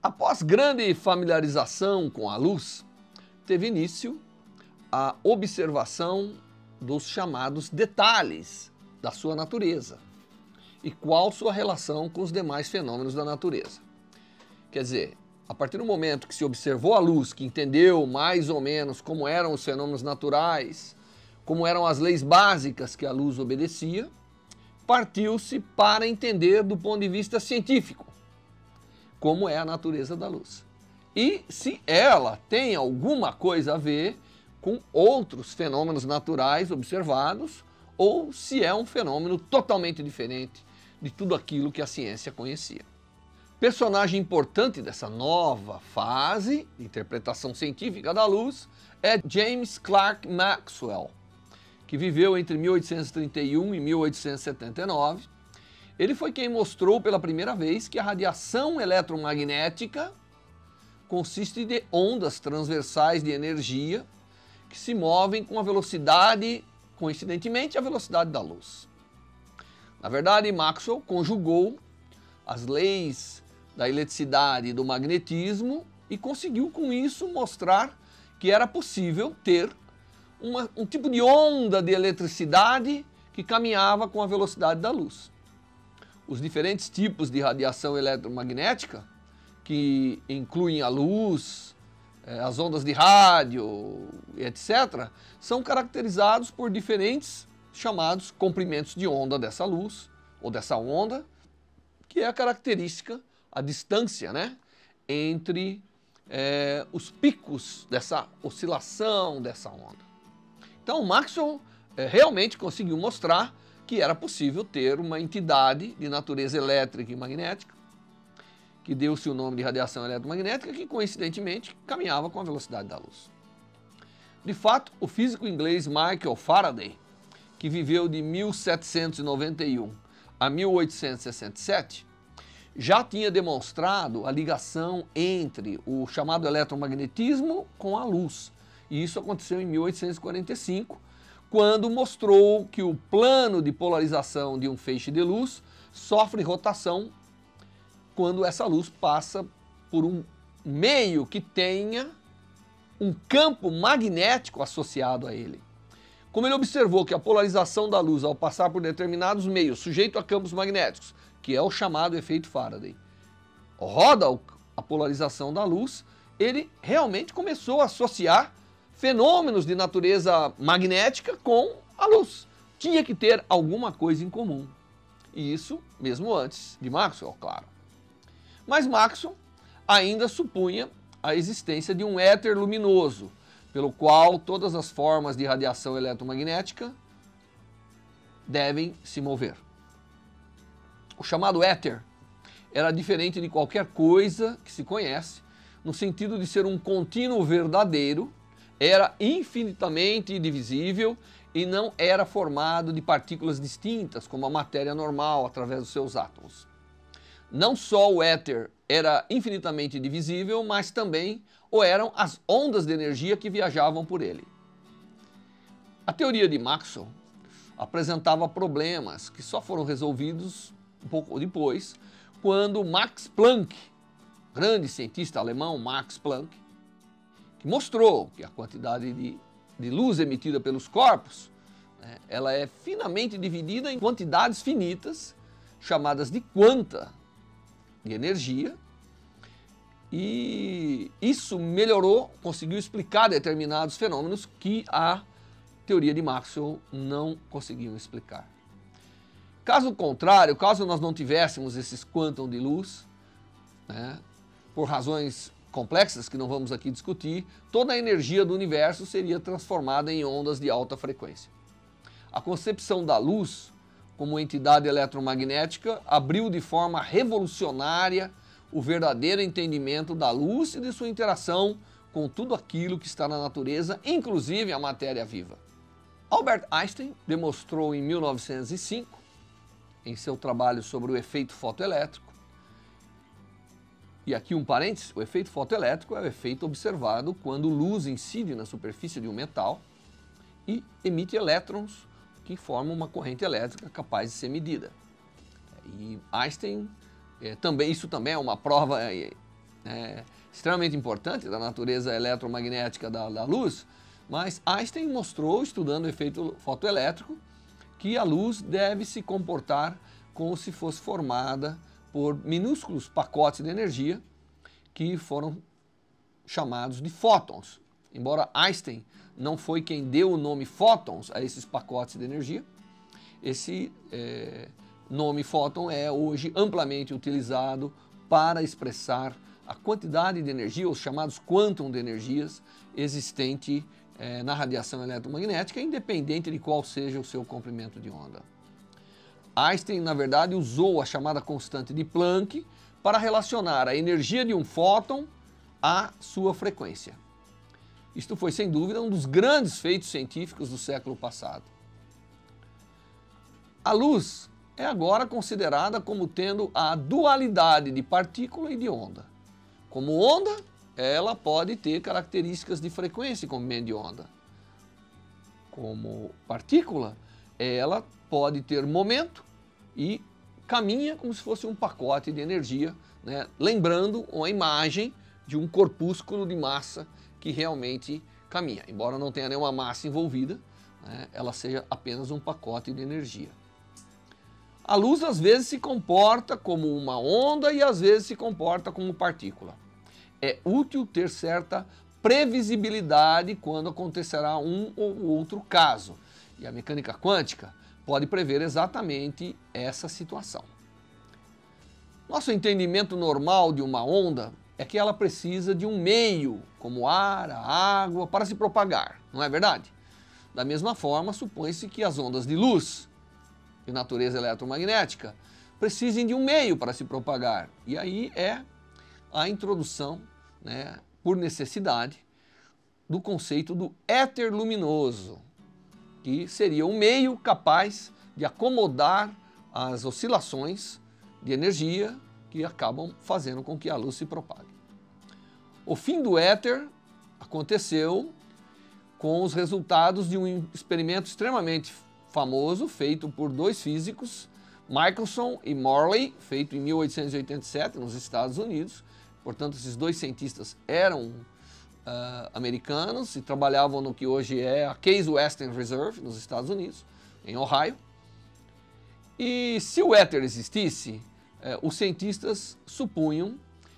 Após grande familiarização com a luz, teve início a observação dos chamados detalhes da sua natureza e qual sua relação com os demais fenômenos da natureza. Quer dizer, a partir do momento que se observou a luz, que entendeu mais ou menos como eram os fenômenos naturais, como eram as leis básicas que a luz obedecia, partiu-se para entender do ponto de vista científico como é a natureza da luz. E se ela tem alguma coisa a ver com outros fenômenos naturais observados, ou se é um fenômeno totalmente diferente de tudo aquilo que a ciência conhecia. Personagem importante dessa nova fase de interpretação científica da luz é James Clerk Maxwell, que viveu entre 1831 e 1879. Ele foi quem mostrou pela primeira vez que a radiação eletromagnética consiste de ondas transversais de energia que se movem com a velocidade, coincidentemente, a velocidade da luz. Na verdade, Maxwell conjugou as leis da eletricidade e do magnetismo e conseguiu com isso mostrar que era possível ter um tipo de onda de eletricidade que caminhava com a velocidade da luz. Os diferentes tipos de radiação eletromagnética, que incluem a luz, as ondas de rádio, etc., são caracterizados por diferentes chamados comprimentos de onda dessa luz, ou dessa onda, que é a característica, a distância, né, entre os picos dessa oscilação dessa onda. Então, Maxwell realmente conseguiu mostrar que era possível ter uma entidade de natureza elétrica e magnética, que deu-se o nome de radiação eletromagnética, que coincidentemente caminhava com a velocidade da luz. De fato, o físico inglês Michael Faraday, que viveu de 1791 a 1867, já tinha demonstrado a ligação entre o chamado eletromagnetismo com a luz. E isso aconteceu em 1845, quando mostrou que o plano de polarização de um feixe de luz sofre rotação quando essa luz passa por um meio que tenha um campo magnético associado a ele. Como ele observou que a polarização da luz ao passar por determinados meios sujeito a campos magnéticos, que é o chamado efeito Faraday, roda a polarização da luz, ele realmente começou a associar fenômenos de natureza magnética com a luz. Tinha que ter alguma coisa em comum. E isso mesmo antes de Maxwell, claro. Mas Maxwell ainda supunha a existência de um éter luminoso, pelo qual todas as formas de radiação eletromagnética devem se mover. O chamado éter era diferente de qualquer coisa que se conhece, no sentido de ser um contínuo verdadeiro, era infinitamente divisível e não era formado de partículas distintas, como a matéria normal, através dos seus átomos. Não só o éter era infinitamente divisível, mas também o eram as ondas de energia que viajavam por ele. A teoria de Maxwell apresentava problemas que só foram resolvidos um pouco depois, quando Max Planck, grande cientista alemão Max Planck, que mostrou que a quantidade de luz emitida pelos corpos, né, ela é finamente dividida em quantidades finitas, chamadas de quanta de energia, e isso melhorou, conseguiu explicar determinados fenômenos que a teoria de Maxwell não conseguiu explicar. Caso contrário, caso nós não tivéssemos esses quantum de luz, né, por razões complexas que não vamos aqui discutir, toda a energia do universo seria transformada em ondas de alta frequência. A concepção da luz como entidade eletromagnética abriu de forma revolucionária o verdadeiro entendimento da luz e de sua interação com tudo aquilo que está na natureza, inclusive a matéria viva. Albert Einstein demonstrou em 1905, em seu trabalho sobre o efeito fotoelétrico, e aqui um parênteses, o efeito fotoelétrico é o efeito observado quando luz incide na superfície de um metal e emite elétrons que formam uma corrente elétrica capaz de ser medida. E Einstein, isso também é uma prova extremamente importante da natureza eletromagnética da luz, mas Einstein mostrou, estudando o efeito fotoelétrico, que a luz deve se comportar como se fosse formada por minúsculos pacotes de energia que foram chamados de fótons. Embora Einstein não foi quem deu o nome fótons a esses pacotes de energia, esse nome fóton é hoje amplamente utilizado para expressar a quantidade de energia, os chamados quantum de energias, existente na radiação eletromagnética, independente de qual seja o seu comprimento de onda. Einstein, na verdade, usou a chamada constante de Planck para relacionar a energia de um fóton à sua frequência. Isto foi, sem dúvida, um dos grandes feitos científicos do século passado. A luz é agora considerada como tendo a dualidade de partícula e de onda. Como onda, ela pode ter características de frequência e comprimento de onda. Como partícula, ela pode ter momento e caminha como se fosse um pacote de energia, né? Lembrando uma imagem de um corpúsculo de massa que realmente caminha. Embora não tenha nenhuma massa envolvida, né? Ela seja apenas um pacote de energia. A luz às vezes se comporta como uma onda e às vezes se comporta como partícula. É útil ter certa previsibilidade quando acontecerá um ou outro caso. E a mecânica quântica pode prever exatamente essa situação. Nosso entendimento normal de uma onda é que ela precisa de um meio, como ar, a água, para se propagar, não é verdade? Da mesma forma, supõe-se que as ondas de luz, de natureza eletromagnética, precisem de um meio para se propagar. E aí é a introdução, né, por necessidade, do conceito do éter luminoso, que seria um meio capaz de acomodar as oscilações de energia que acabam fazendo com que a luz se propague. O fim do éter aconteceu com os resultados de um experimento extremamente famoso feito por dois físicos, Michelson e Morley, feito em 1887 nos Estados Unidos. Portanto, esses dois cientistas eram americanos e trabalhavam no que hoje é a Case Western Reserve, nos Estados Unidos, em Ohio. E se o éter existisse, os cientistas supunham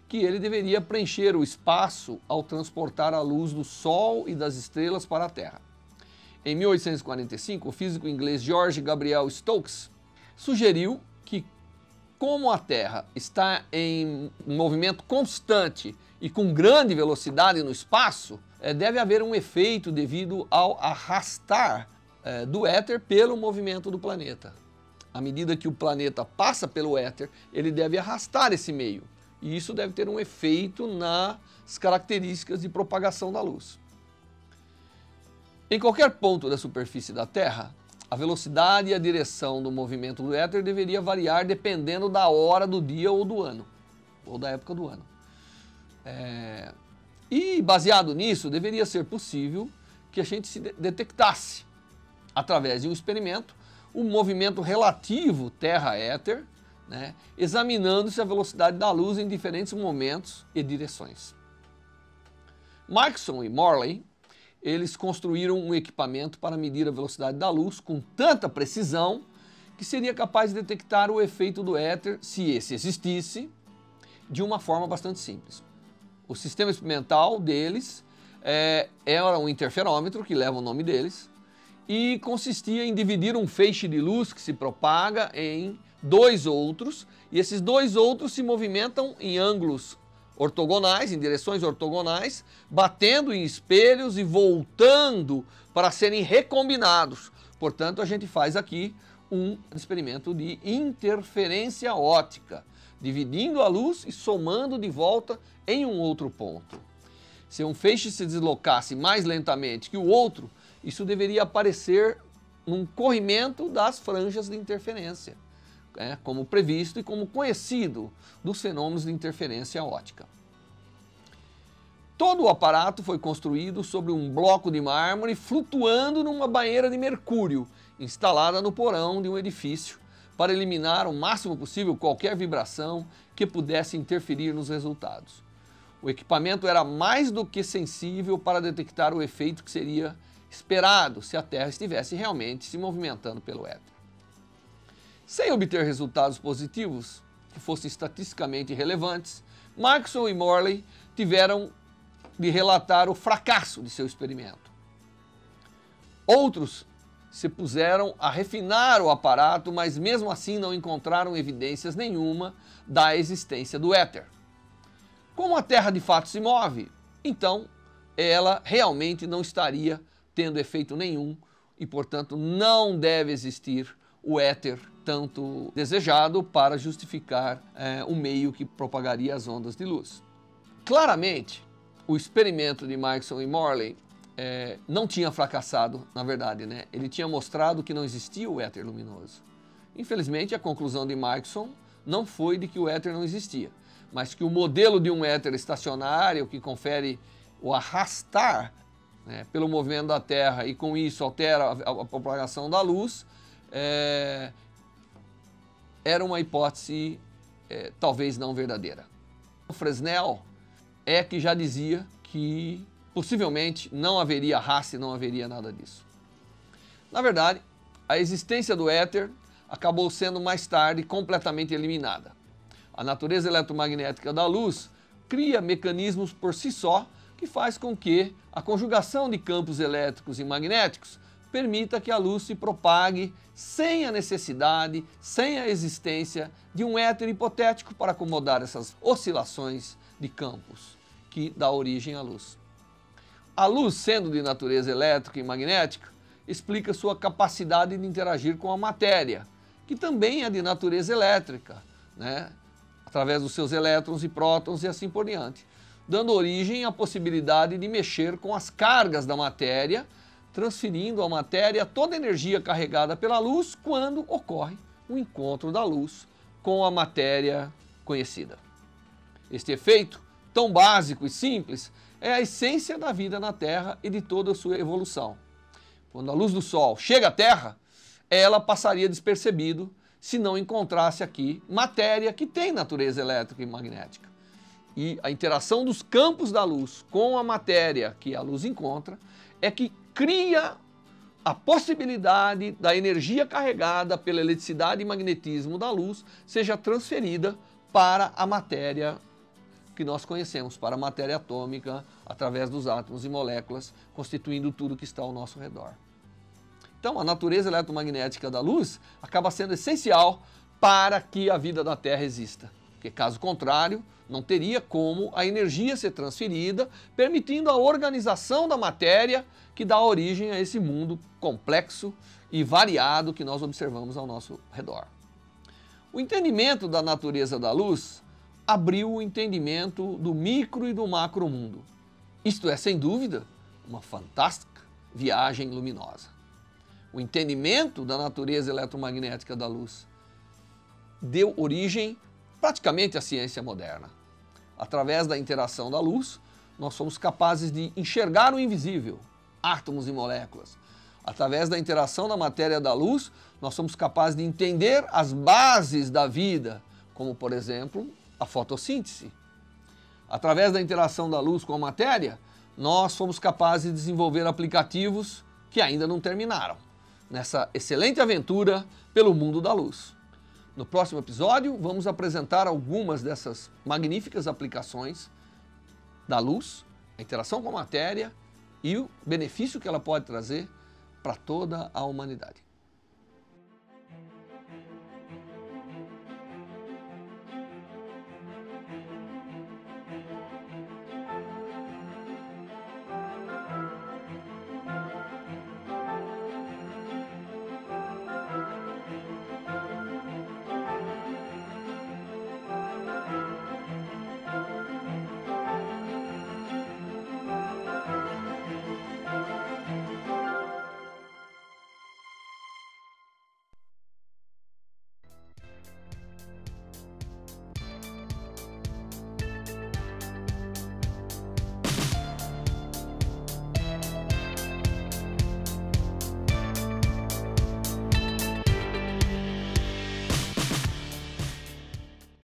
que ele deveria preencher o espaço ao transportar a luz do Sol e das estrelas para a Terra. Em 1845, o físico inglês George Gabriel Stokes sugeriu que, como a Terra está em movimento constante e com grande velocidade no espaço, deve haver um efeito devido ao arrastar do éter pelo movimento do planeta. À medida que o planeta passa pelo éter, ele deve arrastar esse meio. E isso deve ter um efeito nas características de propagação da luz. Em qualquer ponto da superfície da Terra, a velocidade e a direção do movimento do éter deveria variar dependendo da hora do dia ou do ano, ou da época do ano. E baseado nisso, deveria ser possível que a gente se detectasse, através de um experimento, o movimento relativo Terra-éter, né, examinando-se a velocidade da luz em diferentes momentos e direções. Michelson e Morley, eles construíram um equipamento para medir a velocidade da luz com tanta precisão que seria capaz de detectar o efeito do éter, se esse existisse, de uma forma bastante simples. O sistema experimental deles era um interferômetro, que leva o nome deles, e consistia em dividir um feixe de luz que se propaga em dois outros, e esses dois outros se movimentam em ângulos ortogonais, em direções ortogonais, batendo em espelhos e voltando para serem recombinados. Portanto, a gente faz aqui um experimento de interferência óptica, dividindo a luz e somando de volta em um outro ponto. Se um feixe se deslocasse mais lentamente que o outro, isso deveria aparecer num corrimento das franjas de interferência, como previsto e como conhecido dos fenômenos de interferência óptica. Todo o aparato foi construído sobre um bloco de mármore flutuando numa banheira de mercúrio, instalada no porão de um edifício, para eliminar o máximo possível qualquer vibração que pudesse interferir nos resultados. O equipamento era mais do que sensível para detectar o efeito que seria esperado se a Terra estivesse realmente se movimentando pelo éter. Sem obter resultados positivos que fossem estatisticamente relevantes, Michelson e Morley tiveram de relatar o fracasso de seu experimento. Outros se puseram a refinar o aparato, mas mesmo assim não encontraram evidências nenhuma da existência do éter. Como a Terra de fato se move, então ela realmente não estaria tendo efeito nenhum e, portanto, não deve existir o éter tanto desejado para justificar o meio que propagaria as ondas de luz. Claramente, o experimento de Michelson e Morley não tinha fracassado, na verdade, né? Ele tinha mostrado que não existia o éter luminoso. Infelizmente, a conclusão de Michelson não foi de que o éter não existia, mas que o modelo de um éter estacionário que confere o arrastar, né, pelo movimento da Terra e com isso altera a propagação da luz, era uma hipótese talvez não verdadeira. O Fresnel que já dizia que possivelmente não haveria raça e não haveria nada disso. Na verdade, a existência do éter acabou sendo mais tarde completamente eliminada. A natureza eletromagnética da luz cria mecanismos por si só que faz com que a conjugação de campos elétricos e magnéticos permita que a luz se propague sem a necessidade, sem a existência de um éter hipotético para acomodar essas oscilações de campos que dá origem à luz. A luz, sendo de natureza elétrica e magnética, explica sua capacidade de interagir com a matéria, que também é de natureza elétrica, né? Através dos seus elétrons e prótons e assim por diante, dando origem à possibilidade de mexer com as cargas da matéria, transferindo à matéria toda a energia carregada pela luz quando ocorre o encontro da luz com a matéria conhecida. Este efeito, tão básico e simples, é a essência da vida na Terra e de toda a sua evolução. Quando a luz do Sol chega à Terra, ela passaria despercebido se não encontrasse aqui matéria que tem natureza elétrica e magnética. E a interação dos campos da luz com a matéria que a luz encontra é que cria a possibilidade da energia carregada pela eletricidade e magnetismo da luz seja transferida para a matéria que nós conhecemos, para a matéria atômica, através dos átomos e moléculas, constituindo tudo que está ao nosso redor. Então, a natureza eletromagnética da luz acaba sendo essencial para que a vida da Terra exista, porque caso contrário, não teria como a energia ser transferida, permitindo a organização da matéria que dá origem a esse mundo complexo e variado que nós observamos ao nosso redor. O entendimento da natureza da luz abriu o entendimento do micro e do macro mundo. Isto é, sem dúvida, uma fantástica viagem luminosa. O entendimento da natureza eletromagnética da luz deu origem praticamente à ciência moderna. Através da interação da luz, nós somos capazes de enxergar o invisível, átomos e moléculas. Através da interação da matéria da luz, nós somos capazes de entender as bases da vida, como, por exemplo, a fotossíntese. Através da interação da luz com a matéria, nós somos capazes de desenvolver aplicativos que ainda não terminaram nessa excelente aventura pelo mundo da luz. No próximo episódio, vamos apresentar algumas dessas magníficas aplicações da luz, a interação com a matéria e o benefício que ela pode trazer para toda a humanidade.